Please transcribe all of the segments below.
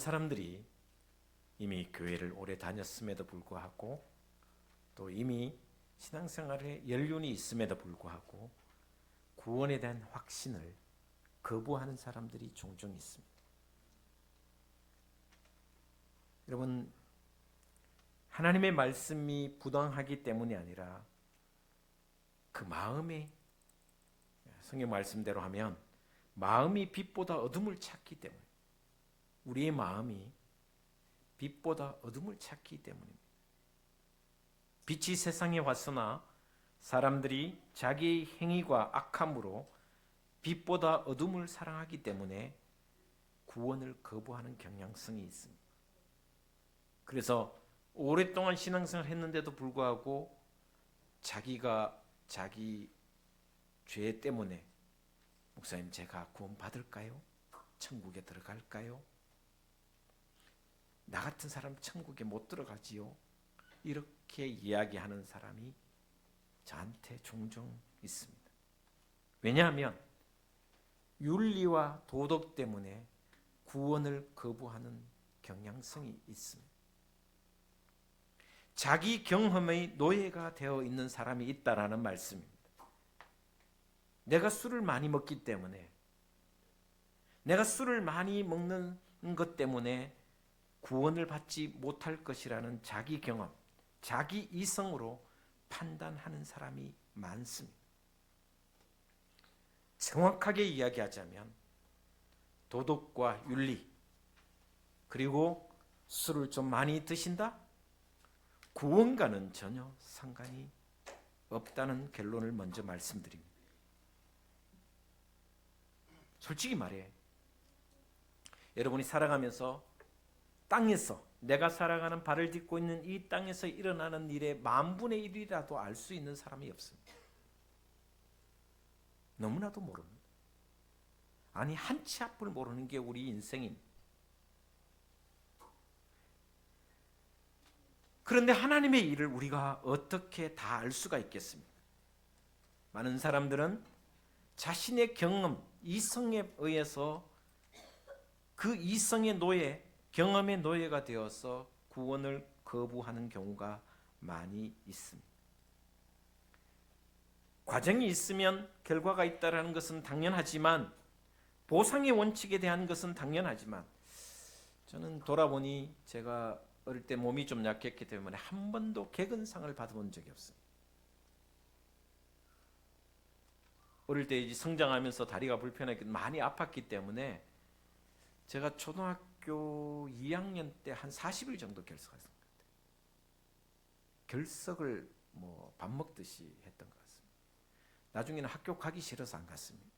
사람들이 이미 교회를 오래 다녔음에도 불구하고 또 이미 신앙생활에 연륜이 있음에도 불구하고 구원에 대한 확신을 거부하는 사람들이 종종 있습니다. 여러분, 하나님의 말씀이 부당하기 때문이 아니라 그 마음에, 성경 말씀대로 하면 마음이 빛보다 어둠을 찾기 때문에, 우리의 마음이 빛보다 어둠을 찾기 때문입니다. 빛이 세상에 왔으나 사람들이 자기의 행위과 악함으로 빛보다 어둠을 사랑하기 때문에 구원을 거부하는 경향성이 있습니다. 그래서 오랫동안 신앙생활을 했는데도 불구하고 자기가 자기 죄 때문에 목사님, 제가 구원 받을까요? 천국에 들어갈까요? 나 같은 사람 천국에 못 들어가지요. 이렇게 이야기하는 사람이 저한테 종종 있습니다. 왜냐하면 윤리와 도덕 때문에 구원을 거부하는 경향성이 있습니다. 자기 경험의 노예가 되어 있는 사람이 있다라는 말씀입니다. 내가 술을 많이 먹기 때문에, 내가 술을 많이 먹는 것 때문에 구원을 받지 못할 것이라는 자기 경험, 자기 이성으로 판단하는 사람이 많습니다. 정확하게 이야기하자면 도덕과 윤리, 그리고 술을 좀 많이 드신다? 구원과는 전혀 상관이 없다는 결론을 먼저 말씀드립니다. 솔직히 말해, 여러분이 살아가면서 땅에서, 내가 살아가는 발을 딛고 있는 이 땅에서 일어나는 일의 10,000분의 1이라도 알 수 있는 사람이 없습니다. 너무나도 모릅니다. 아니, 한 치 앞을 모르는 게 우리 인생입니다. 그런데 하나님의 일을 우리가 어떻게 다 알 수가 있겠습니까? 많은 사람들은 자신의 경험, 이성에 의해서 그 이성의 노예, 경험의 노예가 되어서 구원을 거부하는 경우가 많이 있습니다. 과정이 있으면 결과가 있다는 것은 당연하지만, 보상의 원칙에 대한 것은 당연하지만, 저는 돌아보니 제가 어릴 때 몸이 좀 약했기 때문에 한 번도 개근상을 받아본 적이 없습니다. 어릴 때 이제 성장하면서 다리가 불편하게 많이 아팠기 때문에 제가 초등학교 2학년 때 한 40일 정도 결석했던 것 같아요. 결석을 뭐 밥 먹듯이 했던 것 같습니다. 나중에는 학교 가기 싫어서 안 갔습니다.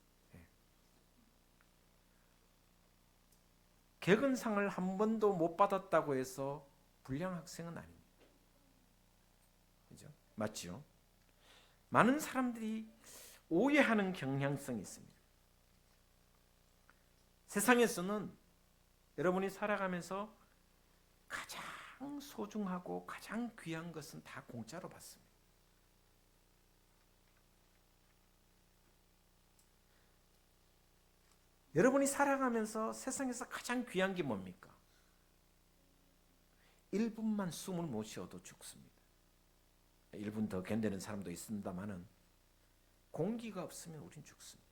개근상을 한 번도 못 받았다고 해서 불량 학생은 아닙니다. 그죠? 맞죠? 많은 사람들이 오해하는 경향성이 있습니다. 세상에서는 여러분이 살아가면서 가장 소중하고 가장 귀한 것은 다 공짜로 받습니다. 여러분이 살아가면서 세상에서 가장 귀한 게 뭡니까? 1분만 숨을 못 쉬어도 죽습니다. 1분 더 견디는 사람도 있습니다만은 공기가 없으면 우린 죽습니다.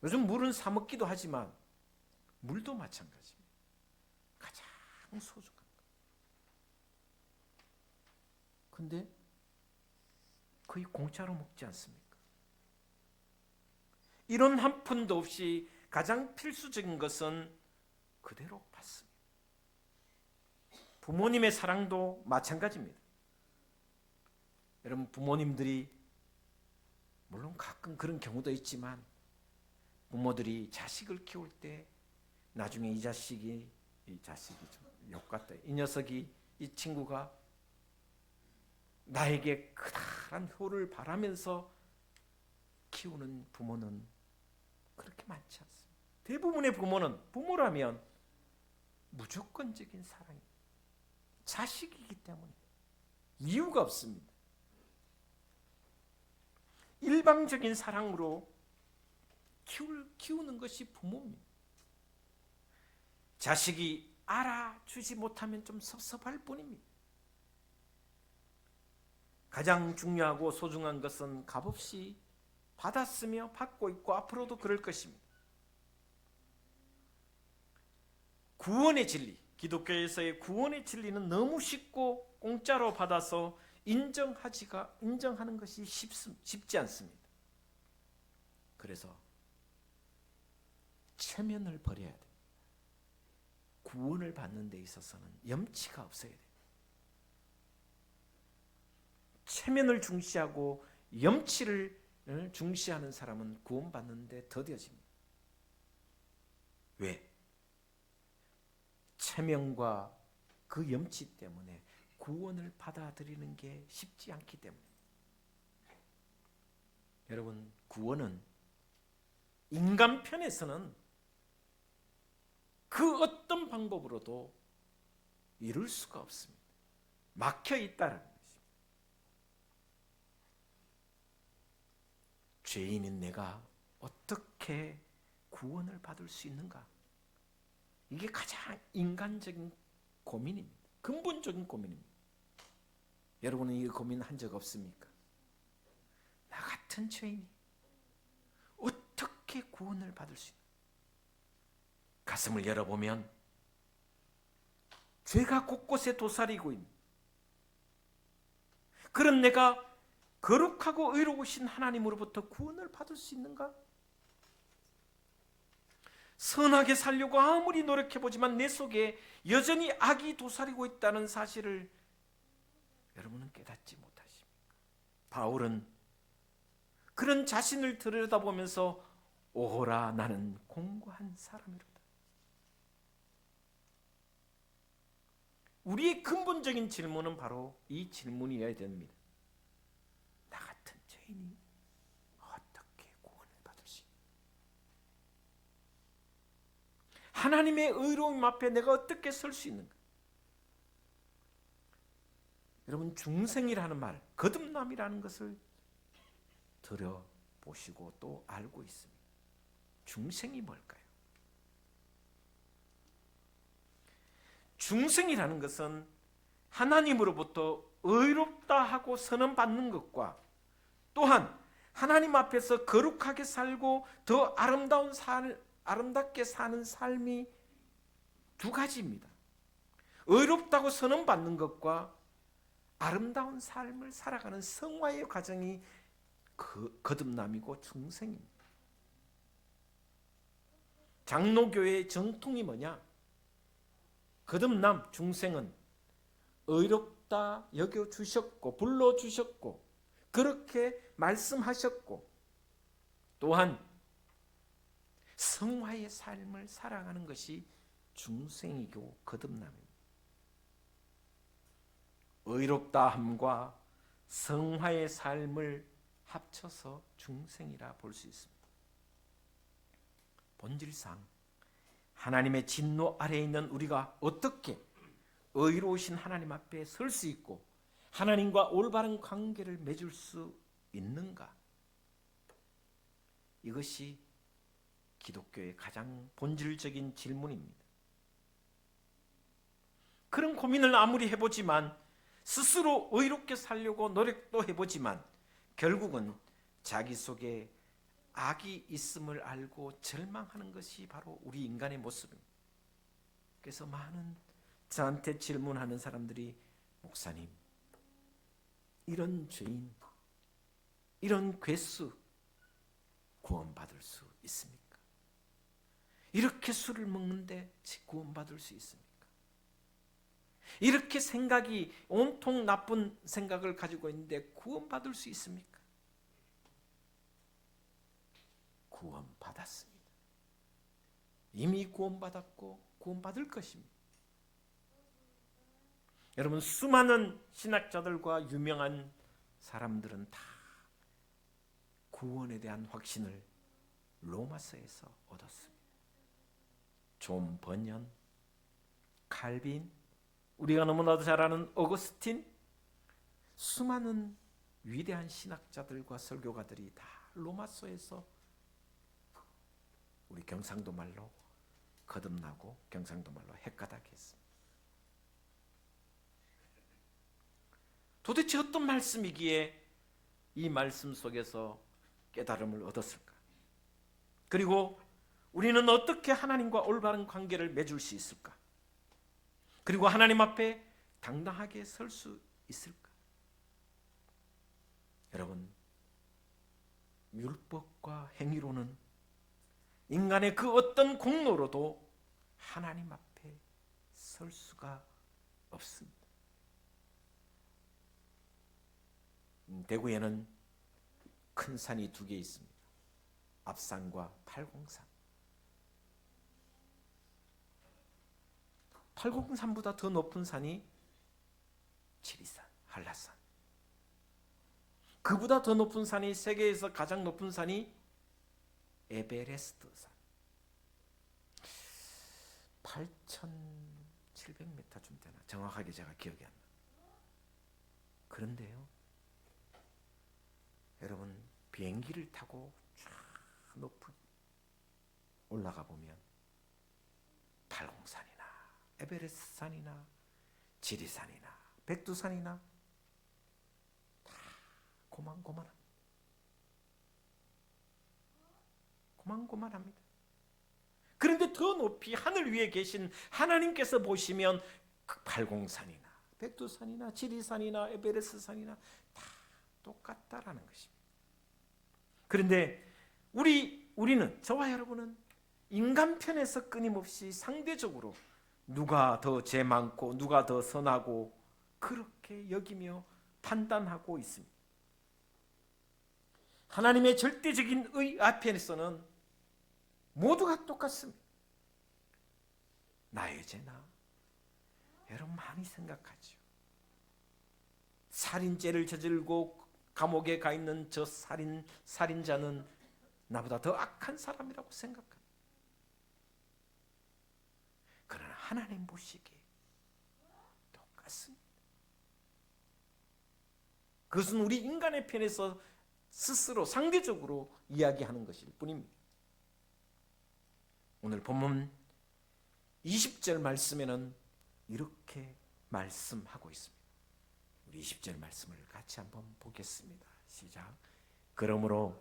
요즘 물은 사 먹기도 하지만 물도 마찬가지입니다. 가장 소중한 것. 근데 거의 공짜로 먹지 않습니까? 이런 한 푼도 없이 가장 필수적인 것은 그대로 받습니다. 부모님의 사랑도 마찬가지입니다. 여러분, 부모님들이 물론 가끔 그런 경우도 있지만 부모들이 자식을 키울 때 나중에 이 자식이 좀 욕같다, 이 녀석이, 이 친구가 나에게 커다란 효를 바라면서 키우는 부모는 그렇게 많지 않습니다. 대부분의 부모는, 부모라면 무조건적인 사랑이 자식이기 때문에 이유가 없습니다. 일방적인 사랑으로 키우는 것이 부모입니다. 자식이 알아주지 못하면 좀 섭섭할 뿐입니다. 가장 중요하고 소중한 것은 값없이 받았으며 받고 있고 앞으로도 그럴 것입니다. 구원의 진리, 기독교에서의 구원의 진리는 너무 쉽고 공짜로 받아서 인정하는 것이 쉽지 않습니다. 그래서 체면을 버려야 돼요. 구원을 받는 데 있어서는 염치가 없어야 돼요. 체면을 중시하고 염치를 중시하는 사람은 구원받는 데 더뎌집니다. 왜? 체면과 그 염치 때문에 구원을 받아들이는 게 쉽지 않기 때문에. 여러분, 구원은 인간 편에서는 그 어떤 방법으로도 이룰 수가 없습니다. 막혀 있다는 것입니다. 죄인인 내가 어떻게 구원을 받을 수 있는가? 이게 가장 인간적인 고민입니다. 근본적인 고민입니다. 여러분은 이 고민 한 적 없습니까? 나 같은 죄인이 어떻게 구원을 받을 수 있는가? 가슴을 열어보면 죄가 곳곳에 도사리고 있는 그런 내가 거룩하고 의로우신 하나님으로부터 구원을 받을 수 있는가? 선하게 살려고 아무리 노력해보지만 내 속에 여전히 악이 도사리고 있다는 사실을 여러분은 깨닫지 못하십니까? 바울은 그런 자신을 들여다보면서 오호라 나는 공고한 사람이로다. 우리의 근본적인 질문은 바로 이 질문이어야 됩니다. 나 같은 죄인이 어떻게 구원을 받을 수 있는가? 하나님의 의로움 앞에 내가 어떻게 설 수 있는가? 여러분, 중생이라는 말, 거듭남이라는 것을 들어보시고 또 알고 있습니다. 중생이 뭘까요? 중생이라는 것은 하나님으로부터 의롭다 하고 선언받는 것과 또한 하나님 앞에서 거룩하게 살고 더 아름답게 사는 삶이 두 가지입니다. 의롭다고 선언받는 것과 아름다운 삶을 살아가는 성화의 과정이 거듭남이고 중생입니다. 장로교회의 정통이 뭐냐? 거듭남, 중생은 의롭다 여겨주셨고 불러주셨고 그렇게 말씀하셨고 또한 성화의 삶을 살아가는 것이 중생이고 거듭남입니다. 의롭다함과 성화의 삶을 합쳐서 중생이라 볼 수 있습니다. 본질상 하나님의 진노 아래에 있는 우리가 어떻게 의로우신 하나님 앞에 설 수 있고 하나님과 올바른 관계를 맺을 수 있는가? 이것이 기독교의 가장 본질적인 질문입니다. 그런 고민을 아무리 해보지만 스스로 의롭게 살려고 노력도 해보지만 결국은 자기 속에 악이 있음을 알고 절망하는 것이 바로 우리 인간의 모습입니다. 그래서 많은 저한테 질문하는 사람들이 목사님, 이런 죄인, 이런 괴수 구원받을 수 있습니까? 이렇게 술을 먹는데 구원받을 수 있습니까? 이렇게 생각이 온통 나쁜 생각을 가지고 있는데 구원받을 수 있습니까? 구원받았습니다. 이미 구원받았고 구원받을 것입니다. 여러분, 수많은 신학자들과 유명한 사람들은 다 구원에 대한 확신을 로마서에서 얻었습니다. 존 번연, 칼빈, 우리가 너무나도 잘 아는 어거스틴, 수많은 위대한 신학자들과 설교가들이 다 로마서에서 우리 경상도 말로 거듭나고 경상도 말로 헷가닥했습니다. 도대체 어떤 말씀이기에 이 말씀 속에서 깨달음을 얻었을까? 그리고 우리는 어떻게 하나님과 올바른 관계를 맺을 수 있을까? 그리고 하나님 앞에 당당하게 설 수 있을까? 여러분, 율법과 행위로는 인간의 그 어떤 공로로도 하나님 앞에 설 수가 없습니다. 대구에는 큰 산이 2개 있습니다. 압산과 팔공산. 팔공산보다 더 높은 산이 지리산, 한라산. 그보다 더 높은 산이, 세계에서 가장 높은 산이 에베레스트 산. 8,700m쯤 되나? 정확하게 제가 기억이 안 나요. 그런데요, 여러분, 비행기를 타고 쫙 높이 올라가 보면 팔공산이나 에베레스트 산이나 지리산이나 백두산이나 다 고만고만합니다. 그런데 더 높이 하늘 위에 계신 하나님께서 보시면 그 팔공산이나 백두산이나 지리산이나 에베레스트 산이나 다 똑같다라는 것입니다. 그런데 우리는, 저와 여러분은 인간 편에서 끊임없이 상대적으로 누가 더 죄 많고 누가 더 선하고 그렇게 여기며 판단하고 있습니다. 하나님의 절대적인 의 앞에서는 모두가 똑같습니다. 나의 죄나, 여러분 많이 생각하죠. 살인죄를 저질고 감옥에 가 있는 저 살인자는 나보다 더 악한 사람이라고 생각합니다. 그러나 하나님 보시기에 똑같습니다. 그것은 우리 인간의 편에서 스스로 상대적으로 이야기하는 것일 뿐입니다. 오늘 본문 20절 말씀에는 이렇게 말씀하고 있습니다. 우리 20절 말씀을 같이 한번 보겠습니다. 시작. 그러므로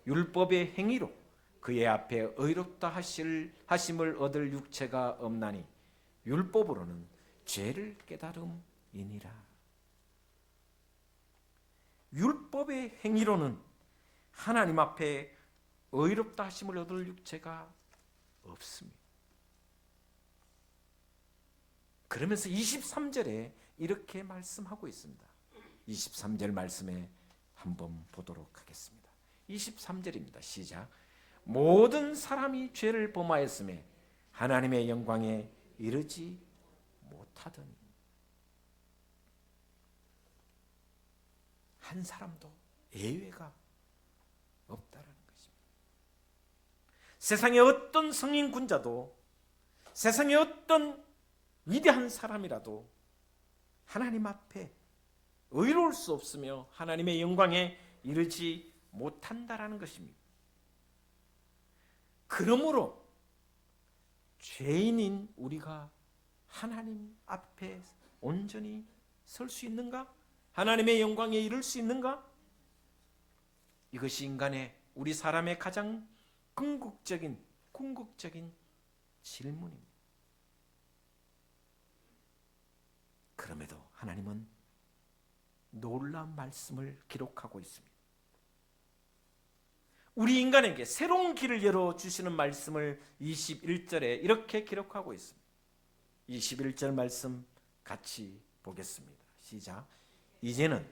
율법의 행위로 그의 앞에 의롭다 하심을 얻을 육체가 없나니 율법으로는 죄를 깨달음이니라. 율법의 행위로는 하나님 앞에 의롭다 하심을 얻을 육체가 없습니다. 그러면서 23절에 이렇게 말씀하고 있습니다. 23절 말씀에 한번 보도록 하겠습니다. 23절입니다. 시작. 모든 사람이 죄를 범하였음에 하나님의 영광에 이르지 못하더니. 한 사람도 예외가 없다라는 것입니다. 세상의 어떤 성인 군자도, 세상의 어떤 위대한 사람이라도 하나님 앞에 의로울 수 없으며 하나님의 영광에 이르지 못한다라는 것입니다. 그러므로 죄인인 우리가 하나님 앞에 온전히 설 수 있는가? 하나님의 영광에 이를 수 있는가? 이것이 인간의, 우리 사람의 가장 궁극적인 질문입니다. 그럼에도 하나님은 놀라운 말씀을 기록하고 있습니다. 우리 인간에게 새로운 길을 열어주시는 말씀을 21절에 이렇게 기록하고 있습니다. 21절 말씀 같이 보겠습니다. 시작. 이제는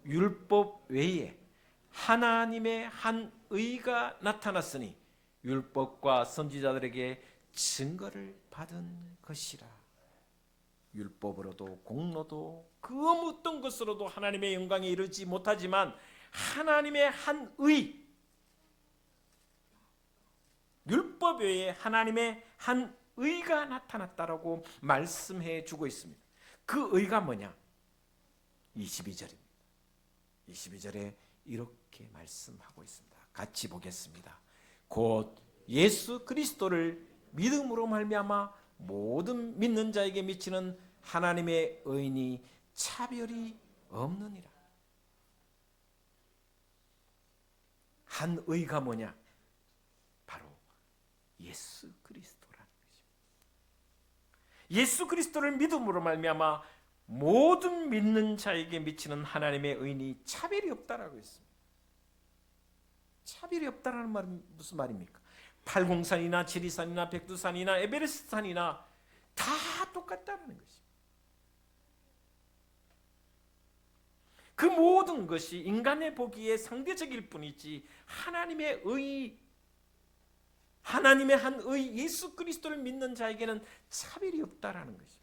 율법 외에 하나님의 한 의가 나타났으니 율법과 선지자들에게 증거를 받은 것이라. 율법으로도 공로도 그 어떤 것으로도 하나님의 영광에 이르지 못하지만 하나님의 한 의, 율법 외에 하나님의 한 의가 나타났다라고 말씀해 주고 있습니다. 그 의가 뭐냐? 22절입니다. 22절에 이렇게 말씀하고 있습니다. 같이 보겠습니다. 곧 예수 그리스도를 믿음으로 말미암아 모든 믿는 자에게 미치는 하나님의 의인이 차별이 없느니라. 한 의가 뭐냐? 바로 예수 그리스도라는 것입니다. 예수 그리스도를 믿음으로 말미암아 모든 믿는 자에게 미치는 하나님의 의인이 차별이 없다라고 했습니다. 차별이 없다라는 말은 무슨 말입니까? 팔공산이나 지리산이나 백두산이나 에베레스트산이나 다 똑같다는 것입니다. 그 모든 것이 인간의 보기에 상대적일 뿐이지 하나님의 의, 하나님의 한 의 예수 그리스도를 믿는 자에게는 차별이 없다라는 것입니다.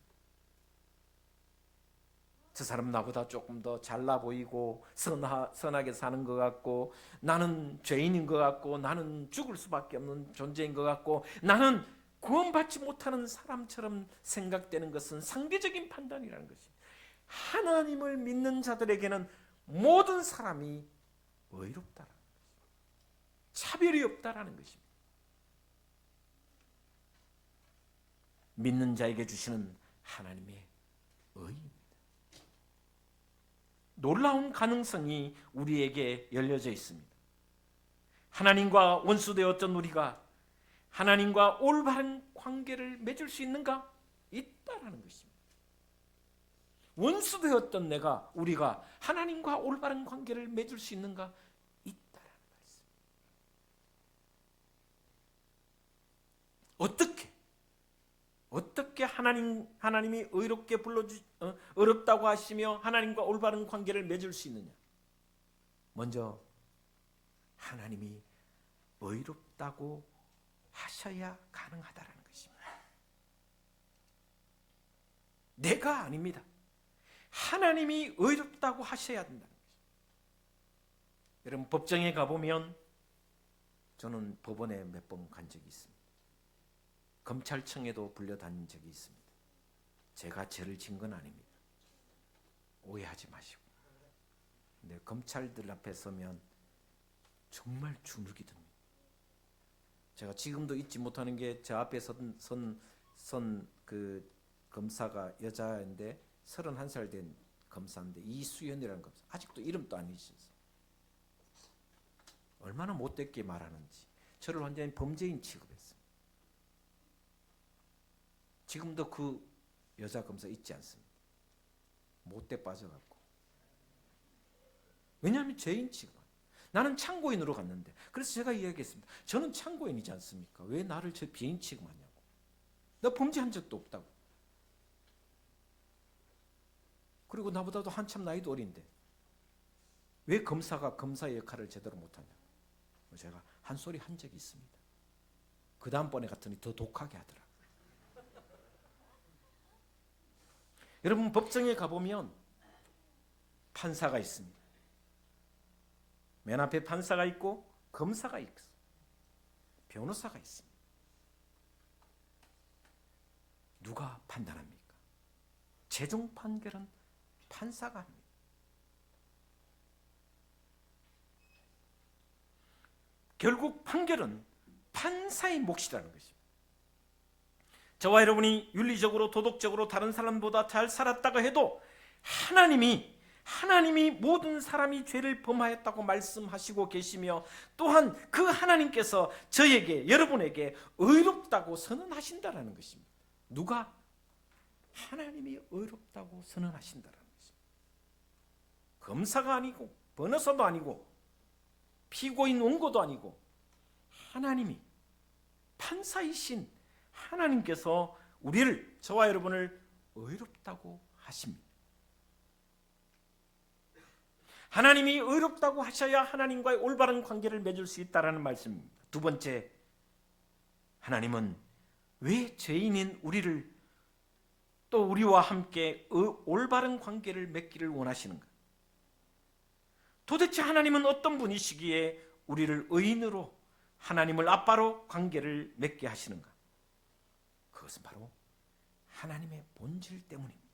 저 사람 나보다 조금 더 잘나 보이고 선하게 사는 것 같고, 나는 죄인인 것 같고, 나는 죽을 수밖에 없는 존재인 것 같고, 나는 구원받지 못하는 사람처럼 생각되는 것은 상대적인 판단이라는 것입니다. 하나님을 믿는 자들에게는 모든 사람이 의롭다라는 것입니다. 차별이 없다라는 것입니다. 믿는 자에게 주시는 하나님의 의입니다. 놀라운 가능성이 우리에게 열려져 있습니다. 하나님과 원수되었던 우리가 하나님과 올바른 관계를 맺을 수 있는가? 있다라는 것입니다. 원수되었던 우리가 하나님과 올바른 관계를 맺을 수 있는가? 있다라는 말씀. 어떻게 하나님이 의롭게 어렵다고 하시며 하나님과 올바른 관계를 맺을 수 있느냐? 먼저 하나님이 의롭다고 하셔야 가능하다라는 것입니다. 내가 아닙니다. 하나님이 의롭다고 하셔야 된다는 것입니다. 여러분, 법정에 가보면, 저는 법원에 몇 번 간 적이 있습니다. 검찰청에도 불려다닌 적이 있습니다. 제가 죄를 진 건 아닙니다. 오해하지 마시고. 근데 검찰들 앞에 서면 정말 주눅이 듭니다. 제가 지금도 잊지 못하는 게, 제 앞에 선 그 검사가 여자인데 31살 된 검사인데, 이수연이라는 검사, 아직도 이름도 안 잊으셨어요. 얼마나 못됐게 말하는지 저를 완전히 범죄인 취급했어요. 지금도 그 여자 검사 잊지 않습니다. 못돼 빠져갖고. 왜냐하면 죄인 취급. 나는 참고인으로 갔는데, 그래서 제가 이야기했습니다. 저는 참고인이지 않습니까? 왜 나를 저 비인 취급하냐고. 나 범죄한 적도 없다고. 그리고 나보다도 한참 나이도 어린데 왜 검사가 검사의 역할을 제대로 못하냐고. 제가 한 소리 한 적이 있습니다. 그 다음번에 갔더니 더 독하게 하더라고요. 여러분, 법정에 가보면 판사가 있습니다. 맨 앞에 판사가 있고 검사가 있고 변호사가 있습니다. 누가 판단합니까? 최종 판결은 판사가 합니다. 결국 판결은 판사의 몫이라는 것입니다. 저와 여러분이 윤리적으로 도덕적으로 다른 사람보다 잘 살았다고 해도 하나님이 모든 사람이 죄를 범하였다고 말씀하시고 계시며, 또한 그 하나님께서 저에게, 여러분에게 의롭다고 선언하신다라는 것입니다. 누가? 하나님이 의롭다고 선언하신다라는 것입니다. 검사가 아니고 변호사도 아니고 피고인 원고도 아니고 하나님이, 판사이신 하나님께서 우리를, 저와 여러분을 의롭다고 하십니다. 하나님이 의롭다고 하셔야 하나님과의 올바른 관계를 맺을 수 있다라는 말씀입니다. 두 번째, 하나님은 왜 죄인인 우리를 또 우리와 함께 올바른 관계를 맺기를 원하시는가? 도대체 하나님은 어떤 분이시기에 우리를 의인으로, 하나님을 아빠로 관계를 맺게 하시는가? 그것은 바로 하나님의 본질 때문입니다.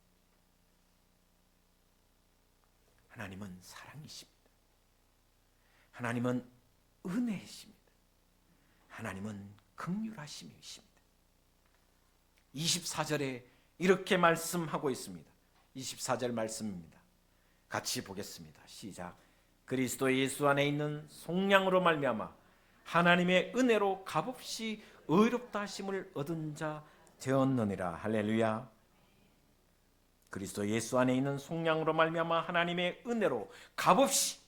하나님은 사랑이십니다. 하나님은 은혜이십니다. 하나님은 긍휼하심이십니다. 24절에 이렇게 말씀하고 있습니다. 24절 말씀입니다. 같이 보겠습니다. 시작. 그리스도 예수 안에 있는 속량으로 말미암아 하나님의 은혜로 값없이 의롭다 하심을 얻은 자 되었느니라. 할렐루야. 그리스도 예수 안에 있는 속량으로 말미암아 하나님의 은혜로 값없이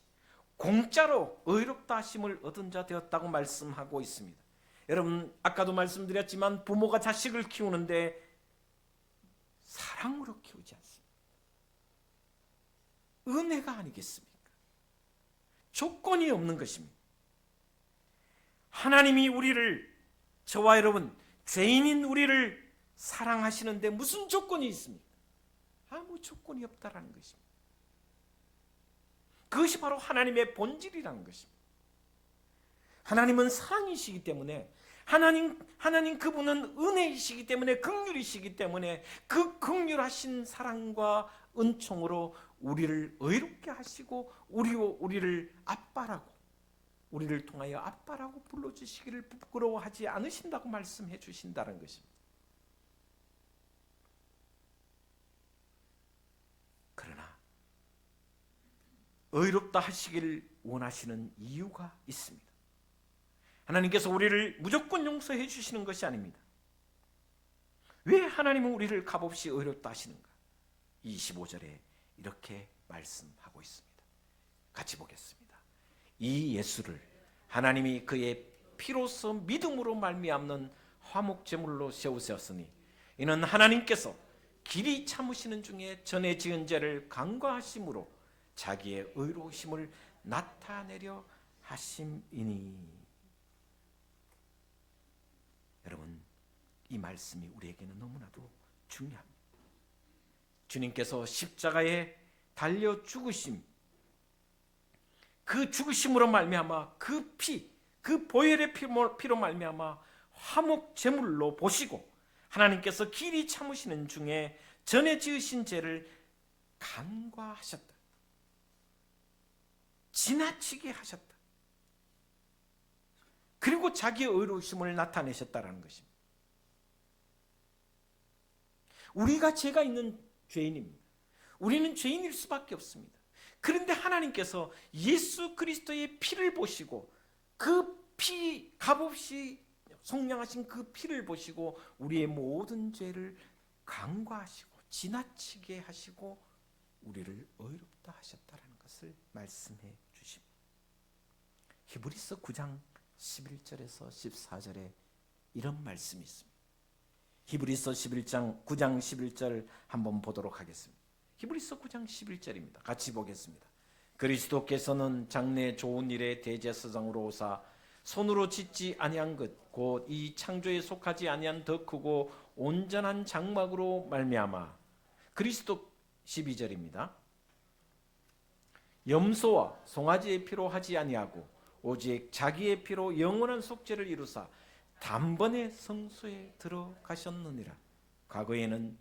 공짜로 의롭다 하심을 얻은 자 되었다고 말씀하고 있습니다. 여러분, 아까도 말씀드렸지만 부모가 자식을 키우는데 사랑으로 키우지 않습니다. 은혜가 아니겠습니까? 조건이 없는 것입니다. 하나님이 우리를, 저와 여러분, 죄인인 우리를 사랑하시는데 무슨 조건이 있습니까? 아무 조건이 없다라는 것입니다. 그것이 바로 하나님의 본질이라는 것입니다. 하나님은 사랑이시기 때문에, 하나님 그분은 은혜이시기 때문에, 긍휼이시기 때문에 그 긍휼하신 사랑과 은총으로 우리를 의롭게 하시고 우리를 아빠라고, 우리를 통하여 아빠라고 불러주시기를 부끄러워하지 않으신다고 말씀해 주신다는 것입니다. 그러나 의롭다 하시기를 원하시는 이유가 있습니다. 하나님께서 우리를 무조건 용서해 주시는 것이 아닙니다. 왜 하나님은 우리를 값없이 의롭다 하시는가? 25절에 이렇게 말씀하고 있습니다. 같이 보겠습니다. 이 예수를 하나님이 그의 피로서 믿음으로 말미암는 화목제물로 세우셨으니 이는 하나님께서 길이 참으시는 중에 전에 지은 죄를 간과하심으로 자기의 의로우심을 나타내려 하심이니. 여러분, 이 말씀이 우리에게는 너무나도 중요합니다. 주님께서 십자가에 달려 죽으심, 그 죽으심으로 말미암아 그 피, 그 보혈의 피로 말미암아 화목 제물로 보시고 하나님께서 길이 참으시는 중에 전에 지으신 죄를 간과하셨다, 지나치게 하셨다. 그리고 자기의 의로우심을 나타내셨다는 것입니다. 우리가 죄가 있는 죄인입니다. 우리는 죄인일 수밖에 없습니다. 그런데 하나님께서 예수 그리스도의 피를 보시고 그 피, 값없이 속량하신 그 피를 보시고 우리의 모든 죄를 간과하시고 지나치게 하시고 우리를 의롭다 하셨다는 것을 말씀해 주십니다. 히브리서 9장 11절에서 14절에 이런 말씀이 있습니다. 히브리서 9장 11절 한번 보도록 하겠습니다. 히브리서 9장 11절입니다. 같이 보겠습니다. 그리스도께서는 장래 좋은 일의 대제사장으로 오사 손으로 짓지 아니한 것 곧 이 창조에 속하지 아니한 더 크고 온전한 장막으로 말미암아 그리스도 12절입니다. 염소와 송아지의 피로 하지 아니하고 오직 자기의 피로 영원한 속죄를 이루사 단번에 성소에 들어가셨느니라. 과거에는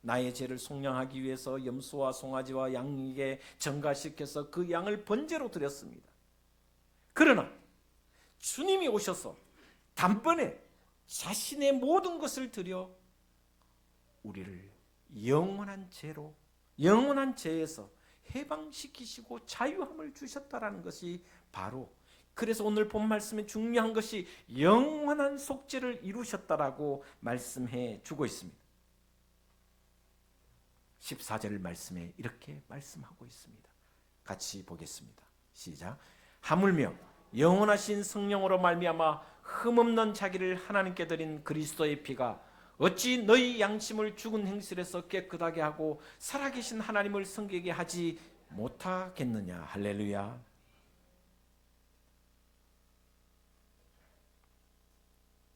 나의 죄를 속량하기 위해서 염소와 송아지와 양에게 전가시켜서 그 양을 번제로 드렸습니다. 그러나 주님이 오셔서 단번에 자신의 모든 것을 드려 우리를 영원한 죄로, 영원한 죄에서 해방시키시고 자유함을 주셨다라는 것이 바로, 그래서 오늘 본 말씀에 중요한 것이 영원한 속죄를 이루셨다라고 말씀해 주고 있습니다. 14절 말씀에 이렇게 말씀하고 있습니다. 같이 보겠습니다. 시작. 하물며 영원하신 성령으로 말미암아 흠없는 자기를 하나님께 드린 그리스도의 피가 어찌 너희 양심을 죽은 행실에서 깨끗하게 하고 살아계신 하나님을 섬기게 하지 못하겠느냐. 할렐루야.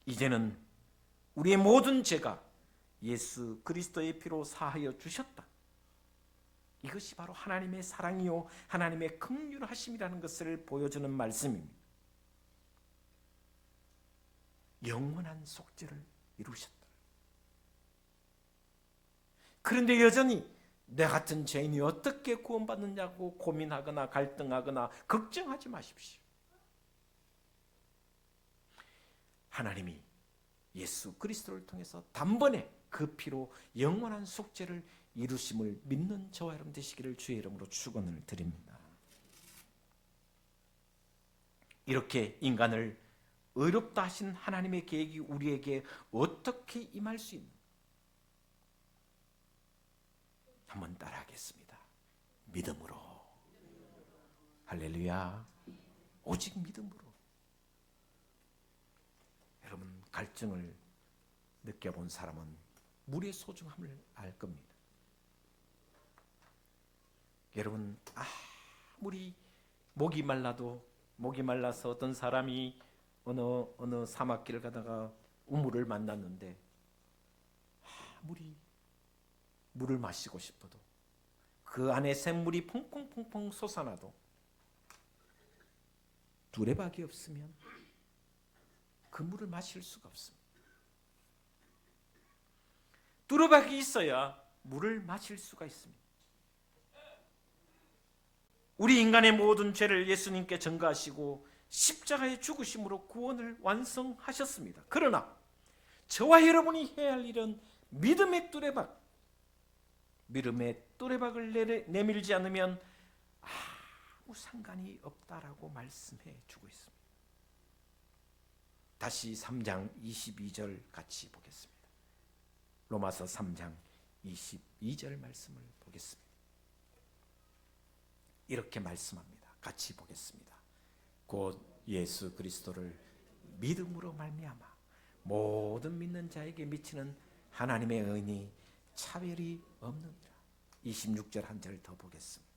이제는 우리의 모든 죄가 예수 그리스도의 피로 사하여 주셨다. 이것이 바로 하나님의 사랑이요 하나님의 긍휼하심이라는 것을 보여주는 말씀입니다. 영원한 속죄를 이루셨다. 그런데 여전히 내 같은 죄인이 어떻게 구원받느냐고 고민하거나 갈등하거나 걱정하지 마십시오. 하나님이 예수 그리스도를 통해서 단번에 그 피로 영원한 속죄를 이루심을 믿는 저와 여러분 되시기를 주의 이름으로 축원을 드립니다. 이렇게 인간을 의롭다 하신 하나님의 계획이 우리에게 어떻게 임할 수 있는, 한번 따라하겠습니다. 믿음으로. 할렐루야. 오직 믿음으로. 여러분, 갈증을 느껴본 사람은 물의 소중함을 알 겁니다. 여러분, 아무리 목이 말라서 어떤 사람이 어느 사막길을 가다가 우물을 만났는데 아무리 물을 마시고 싶어도 그 안에 샘물이 퐁퐁퐁퐁 솟아나도 두레박이 없으면 그 물을 마실 수가 없습니다. 두레박이 있어야 물을 마실 수가 있습니다. 우리 인간의 모든 죄를 예수님께 전가하시고 십자가의 죽으심으로 구원을 완성하셨습니다. 그러나 저와 여러분이 해야 할 일은 믿음의 뚜레박을 내밀지 않으면 아무 상관이 없다라고 말씀해 주고 있습니다. 다시 3장 22절 같이 보겠습니다. 로마서 3장 22절 말씀을 보겠습니다. 이렇게 말씀합니다. 같이 보겠습니다. 곧 예수 그리스도를 믿음으로 말미암아 모든 믿는 자에게 미치는 하나님의 은이 차별이 없느니라. 26절 한 절 더 보겠습니다.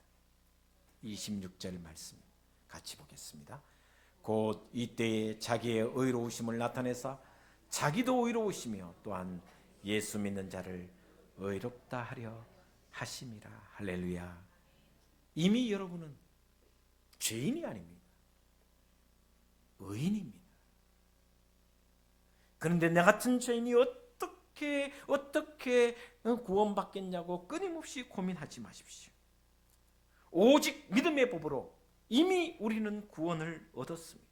26절 말씀 같이 보겠습니다. 곧 이때에 자기의 의로우심을 나타내사 자기도 의로우시며 또한 예수 믿는 자를 의롭다 하려 하심이라. 할렐루야. 이미 여러분은 죄인이 아닙니다. 의인입니다. 그런데 나 같은 죄인이 어떻게 구원받겠냐고 끊임없이 고민하지 마십시오. 오직 믿음의 법으로 이미 우리는 구원을 얻었습니다.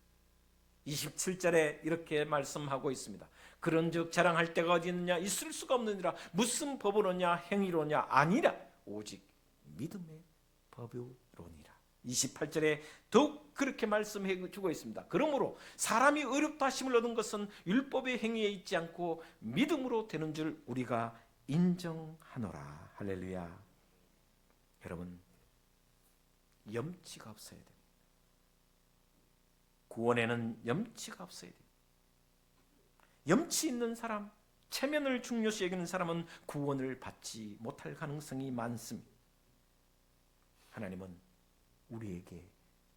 27절에 이렇게 말씀하고 있습니다. 그런즉 자랑할 데가 어디 있느냐? 있을 수가 없느니라. 무슨 법으로냐? 행위로냐? 아니라 오직 믿음의 법으로니라. 28절에 더욱 그렇게 말씀해 주고 있습니다. 그러므로 사람이 의롭다 하심을 얻은 것은 율법의 행위에 있지 않고 믿음으로 되는 줄 우리가 인정하노라. 할렐루야. 여러분, 염치가 없어야 됩니다. 구원에는 염치가 없어야 됩니다. 염치 있는 사람, 체면을 중요시 여기는 사람은 구원을 받지 못할 가능성이 많습니다. 하나님은 우리에게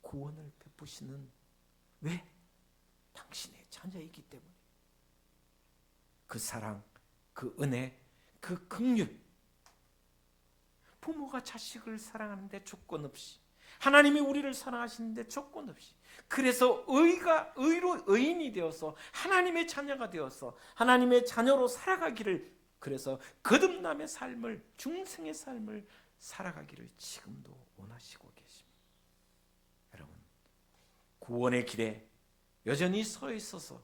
구원을 베푸시는, 왜? 당신의 자녀이기 때문에. 그 사랑, 그 은혜, 그 긍휼, 부모가 자식을 사랑하는데 조건 없이, 하나님이 우리를 사랑하시는데 조건 없이, 그래서 의인이 되어서 하나님의 자녀가 되어서 하나님의 자녀로 살아가기를, 그래서 거듭남의 삶을, 중생의 삶을 살아가기를 지금도 원하시고 계십니다. 여러분, 구원의 길에 여전히 서 있어서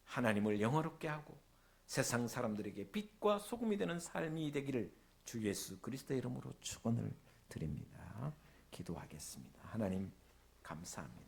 하나님을 영화롭게 하고 세상 사람들에게 빛과 소금이 되는 삶이 되기를 주 예수 그리스도의 이름으로 축원을 드립니다. 기도하겠습니다. 하나님 감사합니다.